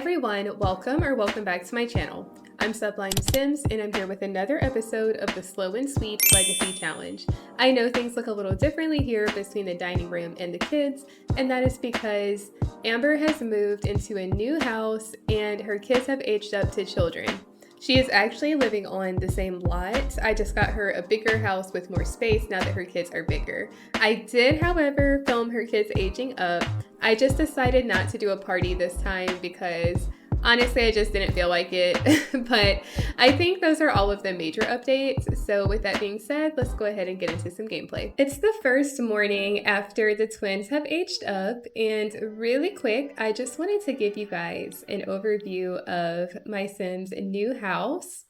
everyone, welcome back to my channel. I'm Shiba'SimSim and I'm here with another episode of the Slow and Sweet Legacy Challenge. I know things look a little differently here between the dining room and the kids, and that is because Amber has moved into a new house and her kids have aged up to children. She is actually living on the same lot. I just got her a bigger house with more space now that her kids are bigger. I did, however, film her kids aging up. I just decided not to do a party this time because honestly, I just didn't feel like it. But I think those are all of the major updates. So with that being said, let's go ahead and get into some gameplay. It's the first morning after the twins have aged up, and really quick, I just wanted to give you guys an overview of my Sims' new house.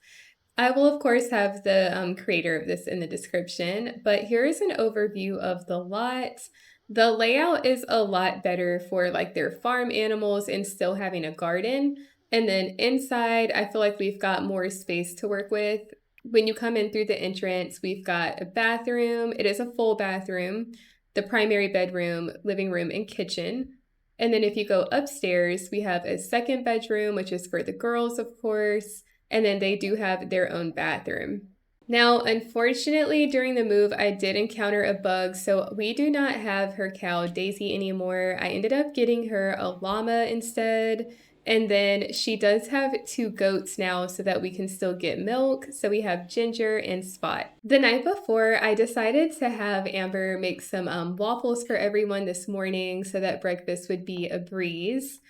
I will, of course, have the creator of this in the description, but here is an overview of the lot. The layout is a lot better for like their farm animals and still having a garden. And then inside, I feel like we've got more space to work with. When you come in through the entrance, we've got a bathroom. It is a full bathroom, the primary bedroom, living room, and kitchen. And then if you go upstairs, we have a second bedroom, which is for the girls, of course. And then they do have their own bathroom. Now, unfortunately, during the move, I did encounter a bug, so we do not have her cow, Daisy, anymore. I ended up getting her a llama instead, and then she does have 2 goats now so that we can still get milk. So we have Ginger and Spot. The night before, I decided to have Amber make some waffles for everyone this morning so that breakfast would be a breeze.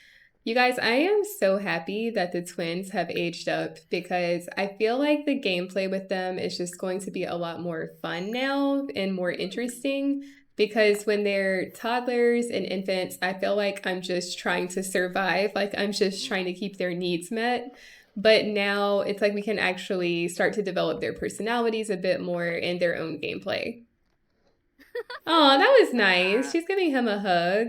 You guys, I am so happy that the twins have aged up because I feel like the gameplay with them is just going to be a lot more fun now and more interesting, because when they're toddlers and infants, I feel like I'm just trying to survive, like I'm just trying to keep their needs met. But now it's like we can actually start to develop their personalities a bit more in their own gameplay. Oh, that was nice. She's giving him a hug.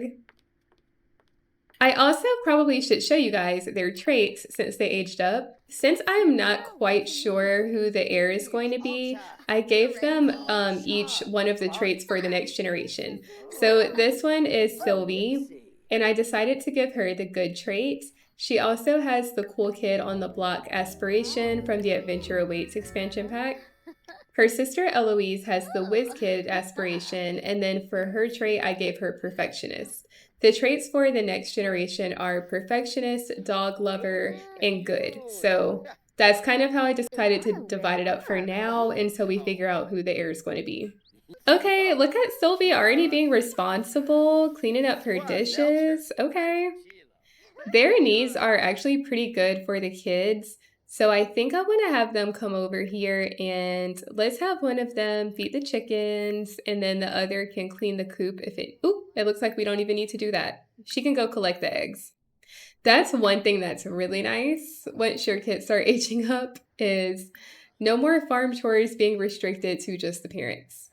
I also probably should show you guys their traits since they aged up. Since I'm not quite sure who the heir is going to be, I gave them each one of the traits for the next generation. So this one is Sylvie, and I decided to give her the good trait. She also has the cool kid on the block aspiration from the Adventure Awaits expansion pack. Her sister Eloise has the whiz kid aspiration, and then for her trait, I gave her perfectionist. The traits for the next generation are perfectionist, dog lover, and good. So that's kind of how I decided to divide it up for now until we figure out who the heir is going to be. Okay, look at Sylvie already being responsible, cleaning up her dishes. Okay. Their needs are actually pretty good for the kids. So I think I want to have them come over here and let's have one of them feed the chickens and then the other can clean the coop if it, oop, it looks like we don't even need to do that. She can go collect the eggs. That's one thing that's really nice once your kids start aging up is no more farm chores being restricted to just the parents.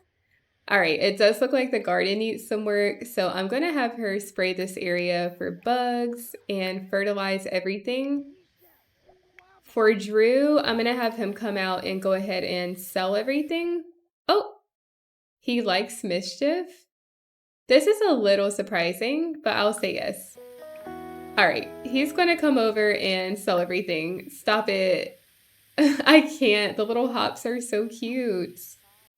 All right, it does look like the garden needs some work, so I'm going to have her spray this area for bugs and fertilize everything. For Drew, I'm going to have him come out and go ahead and sell everything. Oh, he likes mischief. This is a little surprising, but I'll say yes. All right, he's going to come over and sell everything. Stop it. I can't. The little hops are so cute.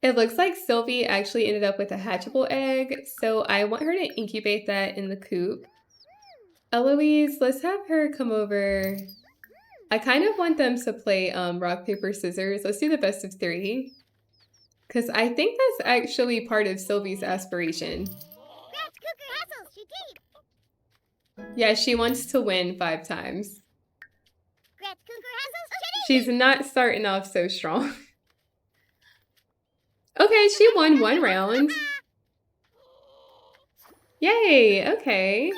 It looks like Sylvie actually ended up with a hatchable egg, so I want her to incubate that in the coop. Eloise, let's have her come over. I kind of want them to play rock, paper, scissors. Let's do the best of 3. Because I think that's actually part of Sylvie's aspiration. Yeah, she wants to win 5 times. She's not starting off so strong. Okay, she won 1 round. Yay, okay.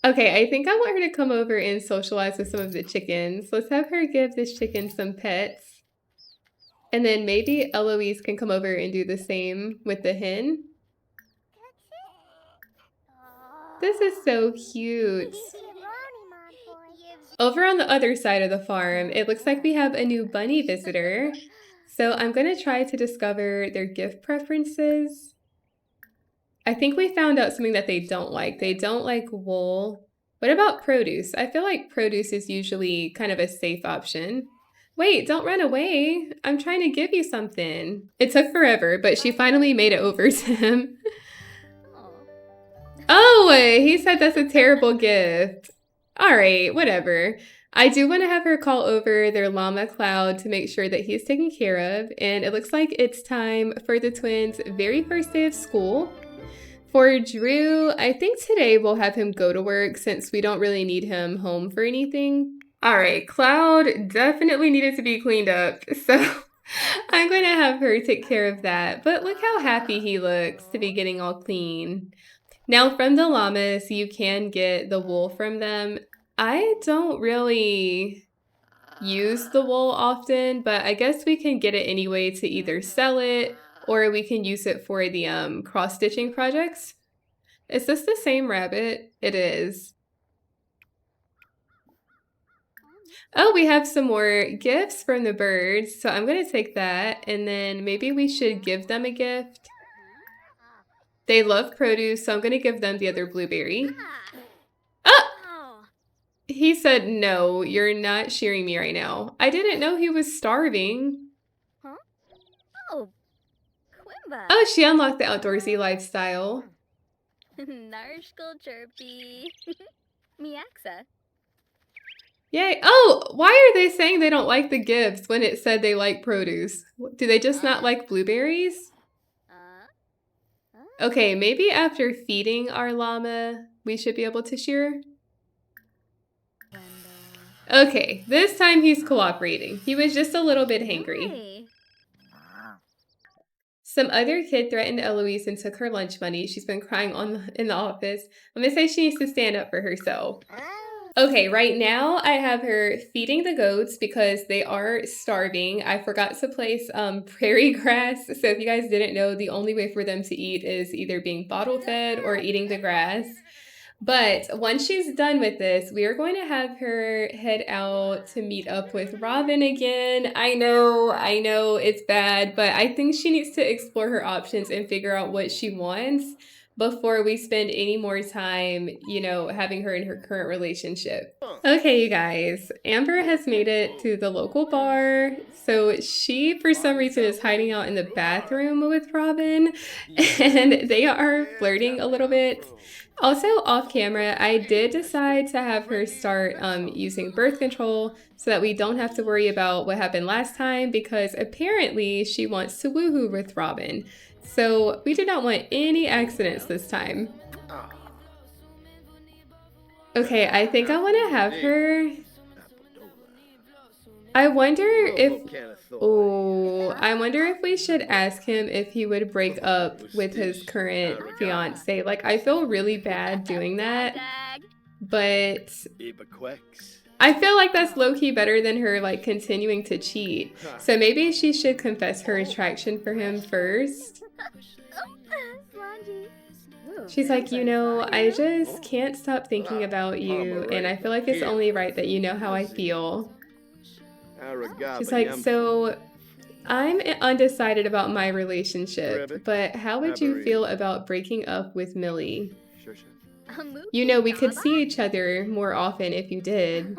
Okay, I think I want her to come over and socialize with some of the chickens. Let's have her give this chicken some pets. And then maybe Eloise can come over and do the same with the hen. This is so cute. Over on the other side of the farm, it looks like we have a new bunny visitor. So I'm going to try to discover their gift preferences. I think we found out something that they don't like. They don't like wool. What about produce? I feel like produce is usually kind of a safe option. Wait, don't run away. I'm trying to give you something. It took forever, but she finally made it over to him. Oh, he said that's a terrible gift. All right, whatever. I do want to have her call over their llama Cloud to make sure that he's taken care of. And it looks like it's time for the twins' very first day of school. For Drew, I think today we'll have him go to work since we don't really need him home for anything. All right, Cloud definitely needed to be cleaned up. So I'm going to have her take care of that. But look how happy he looks to be getting all clean. Now from the llamas, you can get the wool from them. I don't really use the wool often, but I guess we can get it anyway to either sell it or we can use it for the cross-stitching projects. Is this the same rabbit? It is. Oh, we have some more gifts from the birds, so I'm going to take that, and then maybe we should give them a gift. They love produce, so I'm going to give them the other blueberry. Ah! He said, no, you're not shearing me right now. I didn't know he was starving. Huh? Oh, Quimba. Oh, she unlocked the outdoorsy lifestyle. Narshkal chirpy. Miaxa. Yay. Oh, why are they saying they don't like the gifts when it said they like produce? Do they just not like blueberries? Okay, maybe after feeding our llama, we should be able to shear. Okay, this time he's cooperating. He was just a little bit hangry. Some other kid threatened Eloise and took her lunch money. She's been crying in the office. I'm gonna say she needs to stand up for herself. Okay, right now I have her feeding the goats because they are starving. I forgot to place prairie grass. So if you guys didn't know, the only way for them to eat is either being bottle fed or eating the grass. But once she's done with this, we are going to have her head out to meet up with Robin again. I know, it's bad, but I think she needs to explore her options and figure out what she wants before we spend any more time, you know, having her in her current relationship. Okay, you guys, Amber has made it to the local bar. So she, for some reason, is hiding out in the bathroom with Robin, and they are flirting a little bit. Also, off camera, I did decide to have her start using birth control so that we don't have to worry about what happened last time because apparently she wants to woohoo with Robin. So we do not want any accidents this time. Okay, I think I want to have her... I wonder if we should ask him if he would break up with his current fiance. Like, I feel really bad doing that, but I feel like that's low-key better than her, like, continuing to cheat. So maybe she should confess her attraction for him first. She's like, you know, I just can't stop thinking about you, and I feel like it's only right that you know how I feel. She's like, so I'm undecided about my relationship, but how would you feel about breaking up with Millie? You know, we could see each other more often if you did.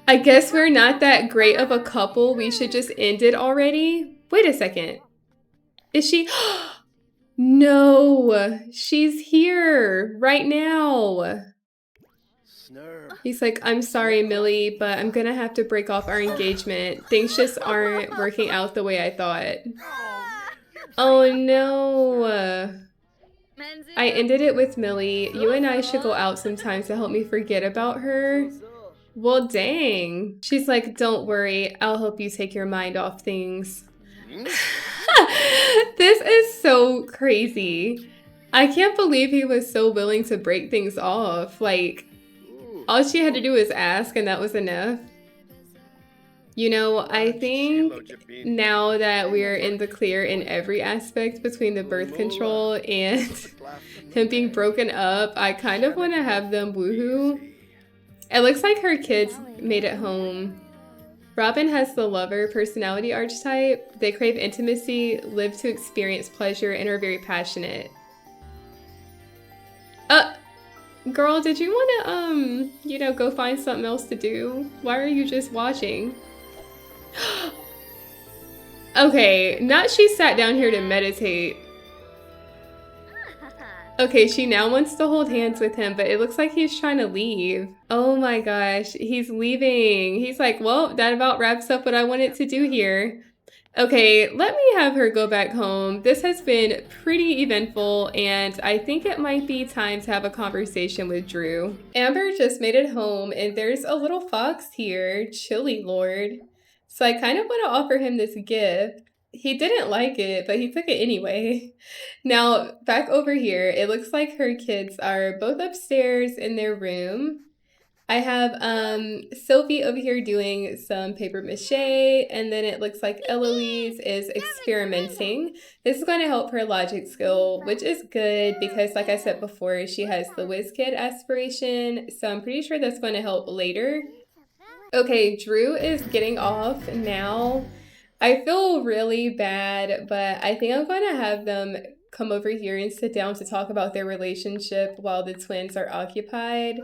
I guess we're not that great of a couple. We should just end it already. Wait a second. Is she? No, she's here right now. He's like, I'm sorry, Millie, but I'm gonna have to break off our engagement. Things just aren't working out the way I thought. Oh no. I ended it with Millie. You and I should go out sometimes to help me forget about her. Well, dang. She's like, don't worry. I'll help you take your mind off things. This is so crazy. I can't believe he was so willing to break things off. Like, all she had to do was ask and that was enough. You know, I think now that we're in the clear in every aspect between the birth control and him being broken up, I kind of want to have them woohoo. It looks like her kids made it home. Robin has the lover personality archetype. They crave intimacy, live to experience pleasure, and are very passionate. Girl, did you want to, go find something else to do? Why are you just watching? Okay, not she sat down here to meditate. Okay, she now wants to hold hands with him, but it looks like he's trying to leave. Oh my gosh, he's leaving. He's like, well, that about wraps up what I wanted to do here. Okay, let me have her go back home. This has been pretty eventful, and I think it might be time to have a conversation with Drew. Amber just made it home, and there's a little fox here, Chili Lord. So I kind of want to offer him this gift. He didn't like it, but he took it anyway. Now, back over here, it looks like her kids are both upstairs in their room. I have Sophie over here doing some paper mache, and then it looks like Eloise is experimenting. This is going to help her logic skill, which is good because, like I said before, she has the whiz kid aspiration, so I'm pretty sure that's going to help later. Okay, Drew is getting off now. I feel really bad, but I think I'm going to have them come over here and sit down to talk about their relationship while the twins are occupied.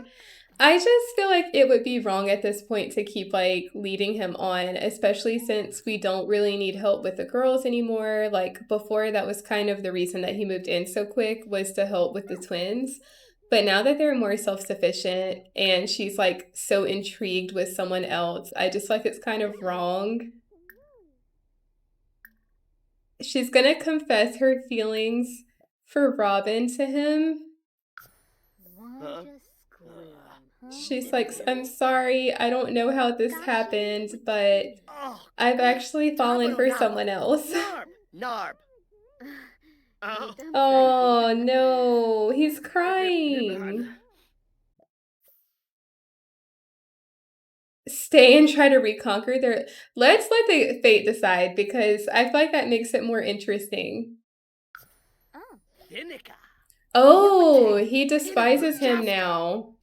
I just feel like it would be wrong at this point to keep leading him on, especially since we don't really need help with the girls anymore. Like before, that was kind of the reason that he moved in so quick, was to help with the twins. But now that they're more self-sufficient and she's so intrigued with someone else, I just it's kind of wrong. She's gonna confess her feelings for Robin to him. She's like, I'm sorry, I don't know how this happened, but I've actually fallen for someone else. Narb. Oh no, he's crying. Stay and try to reconquer their... Let's let the fate decide, because I feel like that makes it more interesting. Oh, he despises him now.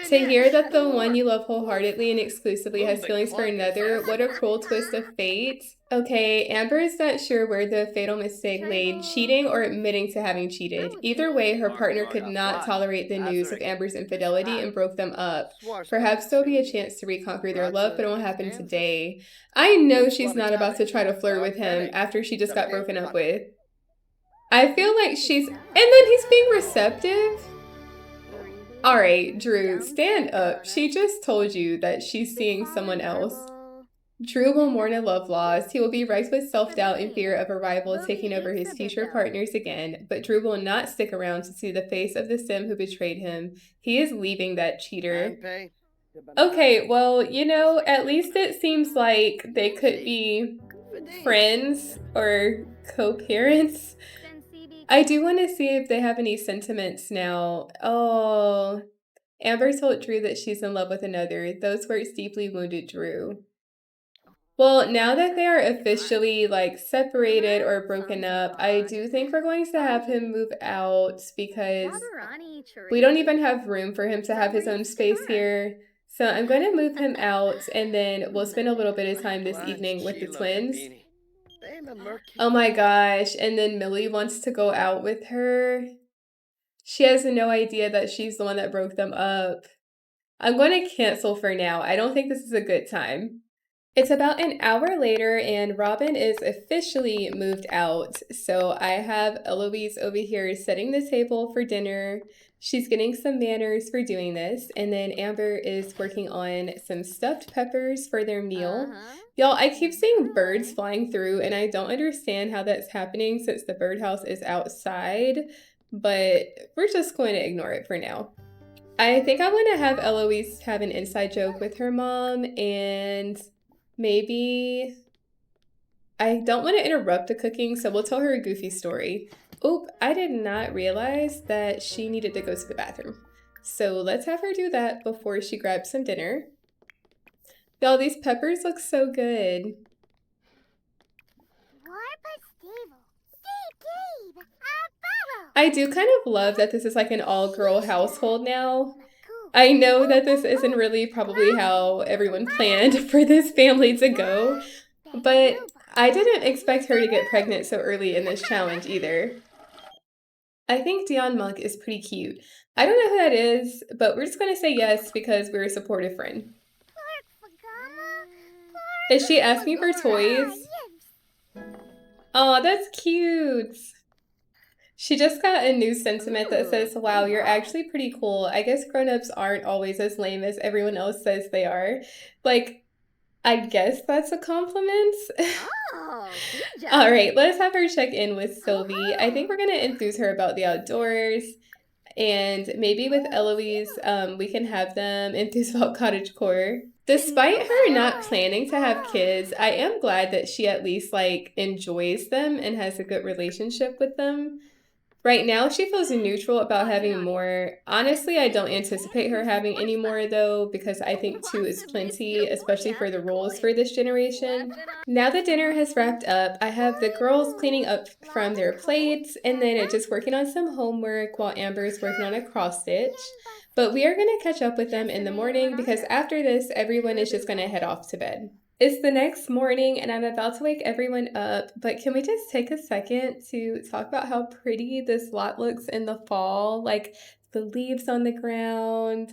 To hear that the one you love wholeheartedly and exclusively has feelings for another, what a cruel twist of fate. Okay, Amber is not sure where the fatal mistake laid, cheating or admitting to having cheated. Either way, her partner could not tolerate the news of Amber's infidelity and broke them up. Perhaps there'll be a chance to reconquer their love, but it won't happen today. I know she's not about to try to flirt with him after she just got broken up with. I feel like she's... And then he's being receptive? Alright, Drew, stand up. She just told you that she's seeing someone else. Drew will mourn a love lost. He will be racked with self-doubt and fear of a rival taking over his future partners again, but Drew will not stick around to see the face of the sim who betrayed him. He is leaving that cheater. Okay, well, at least it seems like they could be friends or co-parents. I do want to see if they have any sentiments now. Oh, Amber told Drew that she's in love with another. Those words deeply wounded Drew. Well, now that they are officially separated or broken up, I do think we're going to have him move out because we don't even have room for him to have his own space here. So I'm going to move him out, and then we'll spend a little bit of time this evening with the twins. Oh my gosh, and then Millie wants to go out with her. She has no idea that she's the one that broke them up. I'm going to cancel for now. I don't think this is a good time. It's about an hour later and Robin is officially moved out. So I have Eloise over here setting the table for dinner. She's getting some manners for doing this. And then Amber is working on some stuffed peppers for their meal. Y'all, I keep seeing birds flying through and I don't understand how that's happening since the birdhouse is outside. But we're just going to ignore it for now. I think I want to have Eloise have an inside joke with her mom, and maybe I don't want to interrupt the cooking, so we'll tell her a goofy story. Oop, I did not realize that she needed to go to the bathroom. So let's have her do that before she grabs some dinner. Y'all, these peppers look so good. I do kind of love that this is an all-girl household now. I know that this isn't really probably how everyone planned for this family to go, but I didn't expect her to get pregnant so early in this challenge either. I think Dion Monk is pretty cute. I don't know who that is, but we're just going to say yes because we're a supportive friend. Is she asking for toys? Oh, that's cute. She just got a new sentiment that says, wow, you're actually pretty cool. I guess grown-ups aren't always as lame as everyone else says they are. Like, I guess that's a compliment. All right, let's have her check in with Sylvie. I think we're going to enthuse her about the outdoors. And maybe with Eloise, we can have them enthuse about cottagecore. Despite her not planning to have kids, I am glad that she at least like enjoys them and has a good relationship with them. Right now, she feels neutral about having more. Honestly, I don't anticipate her having any more, though, because I think two is plenty, especially for the roles for this generation. Now that dinner has wrapped up, I have the girls cleaning up from their plates and then just working on some homework while Amber is working on a cross stitch. But we are going to catch up with them in the morning because after this, everyone is just going to head off to bed. It's the next morning and I'm about to wake everyone up, but can we just take a second to talk about how pretty this lot looks in the fall? Like the leaves on the ground,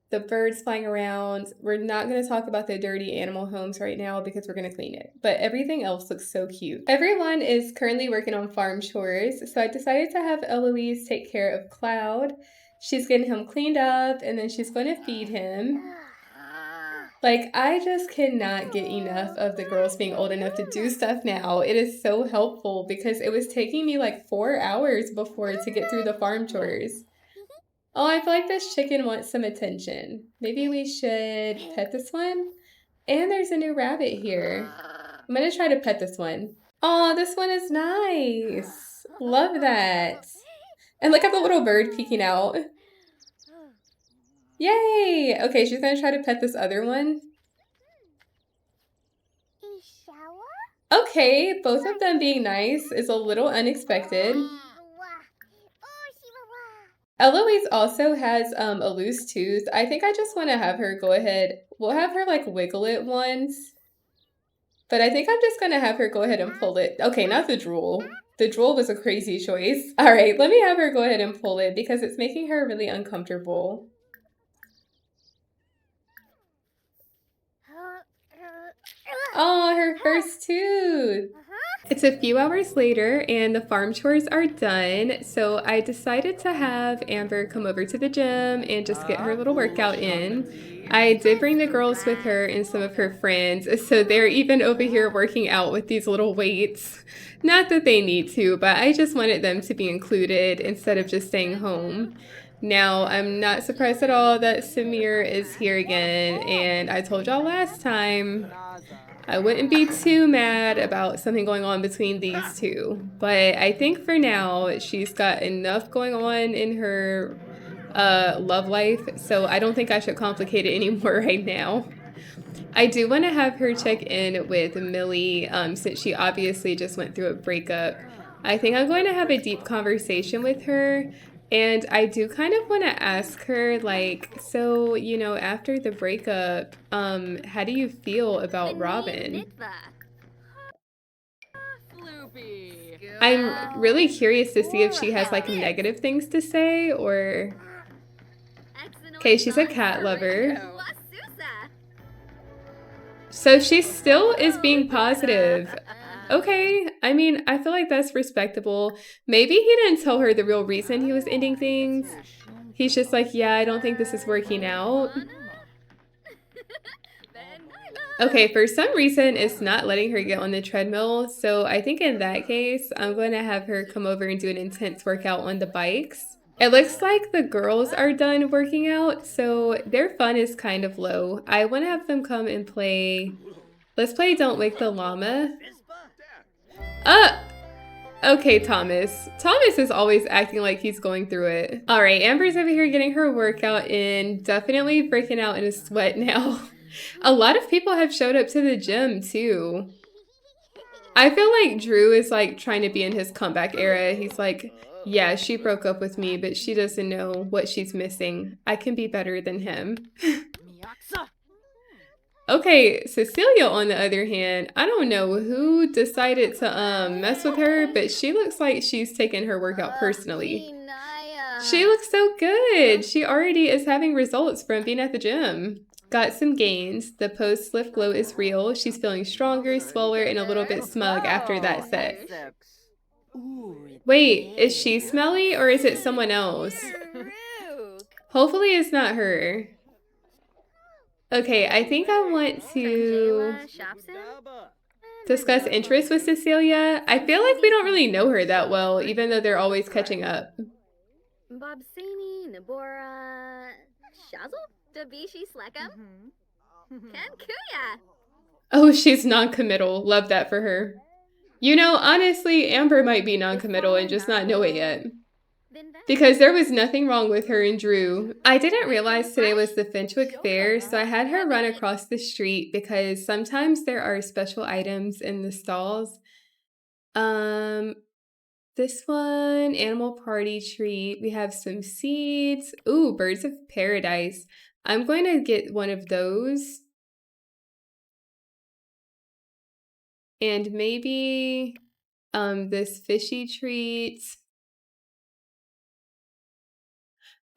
the birds flying around. We're not going to talk about the dirty animal homes right now because we're going to clean it, but everything else looks so cute. Everyone is currently working on farm chores, so I decided to have Eloise take care of Cloud. She's getting him cleaned up and then she's going to feed him. Like, I just cannot get enough of the girls being old enough to do stuff now. It is so helpful because it was taking me like 4 hours before to get through the farm chores. Oh, I feel like this chicken wants some attention. Maybe we should pet this one? And there's a new rabbit here. I'm gonna try to pet this one. Oh, this one is nice. Love that. And look at the little bird peeking out. Yay! Okay, she's gonna try to pet this other one. Okay, both of them being nice is a little unexpected. Eloise also has a loose tooth. I think I just want to have her go ahead. We'll have her like wiggle it once. But I think I'm just going to have her go ahead and pull it. Okay, not the drool. The drool was a crazy choice. All right, let me have her go ahead and pull it because it's making her really uncomfortable. Oh, her first tooth. It's a few hours later and the farm chores are done, so I decided to have Amber come over to the gym and just get her little workout in. I did bring the girls with her and some of her friends, so they're even over here working out with these little weights. Not that they need to, but I just wanted them to be included instead of just staying home. Now, I'm not surprised at all that Samir is here again, and I told y'all last time I wouldn't be too mad about something going on between these two. But I think for now, she's got enough going on in her love life, so I don't think I should complicate it anymore right now. I do want to have her check in with Millie since she obviously just went through a breakup. I think I'm going to have a deep conversation with her. And I do kind of want to ask her, like, so, you know, after the breakup, how do you feel about Robin? I'm really curious to see if she has, like, negative things to say, or... Okay, she's a cat lover. So she still is being positive. Okay, I mean, I feel like that's respectable. Maybe he didn't tell her the real reason he was ending things. He's just like, yeah, I don't think this is working out. Okay, for some reason, it's not letting her get on the treadmill. So I think in that case, I'm going to have her come over and do an intense workout on the bikes. It looks like the girls are done working out, so their fun is kind of low. I want to have them come and play. Let's play Don't Wake the Llama. Okay, Thomas. Thomas is always acting like he's going through it. All right, Amber's over here getting her workout in, definitely breaking out in a sweat now. A lot of people have showed up to the gym too. I feel like Drew is like trying to be in his comeback era. He's like Yeah, she broke up with me, but she doesn't know what she's missing. I can be better than him. Okay, Cecilia, on the other hand, I don't know who decided to mess with her, but she looks like she's taking her workout personally. She looks so good. She already is having results from being at the gym. Got some gains. The post-lift glow is real. She's feeling stronger, swoller, and a little bit smug after that set. Wait, is she smelly or is it someone else? Hopefully it's not her. Okay, I think I want to discuss interests with Cecilia. I feel like we don't really know her that well, even though they're always catching up. Bobsani, Nabora, Shazzle, Dabishi, Slekam, Kankuya. Oh, she's non-committal. Love that for her. You know, honestly, Amber might be non-committal and just not know it yet. Because there was nothing wrong with her and Drew. I didn't realize today was the Finchwick Fair, so I had her run across the street because sometimes there are special items in the stalls. This one, animal party treat. We have some seeds. Ooh, birds of paradise. I'm going to get one of those. And maybe this fishy treat.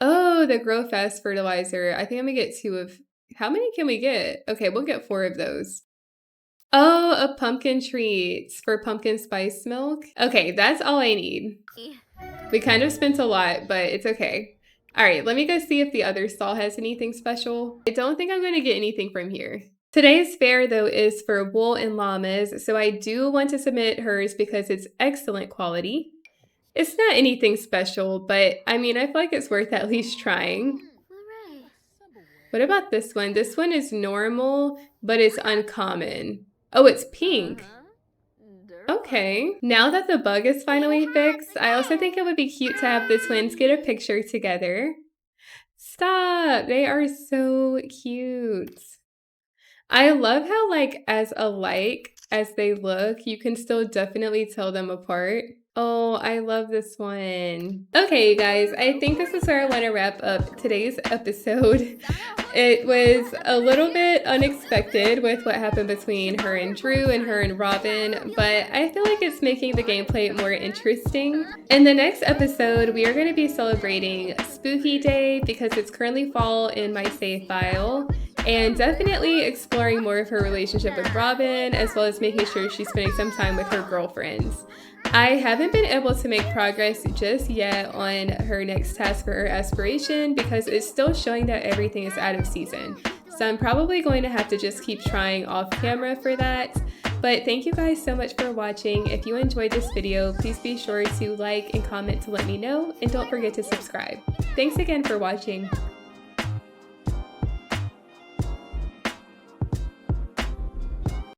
Oh, the Grow Fast fertilizer. I think I'm gonna get 2 of. How many can we get? Okay, we'll get 4 of those. Oh, a pumpkin treat for pumpkin spice milk. Okay, that's all I need. We kind of spent a lot, but it's okay. All right, let me go see if the other stall has anything special. I don't think I'm going to get anything from here. Today's fair, though, is for wool and llamas, so I do want to submit hers because it's excellent quality. It's not anything special, but I mean, I feel like it's worth at least trying. What about this one? This one is normal, but it's uncommon. Oh, it's pink. Okay. Now that the bug is finally fixed, I also think it would be cute to have the twins get a picture together. Stop! They are so cute. I love how, like, as alike as they look, you can still definitely tell them apart. Oh, I love this one. Okay, you guys, I think this is where I want to wrap up today's episode. It was a little bit unexpected with what happened between her and Drew and her and Robin, but I feel like it's making the gameplay more interesting. In the next episode, we are going to be celebrating Spooky Day because it's currently fall in my save file, and definitely exploring more of her relationship with Robin, as well as making sure she's spending some time with her girlfriends. I haven't been able to make progress just yet on her next task for her aspiration because it's still showing that everything is out of season. So I'm probably going to have to just keep trying off camera for that. But thank you guys so much for watching. If you enjoyed this video, please be sure to like and comment to let me know, and don't forget to subscribe. Thanks again for watching.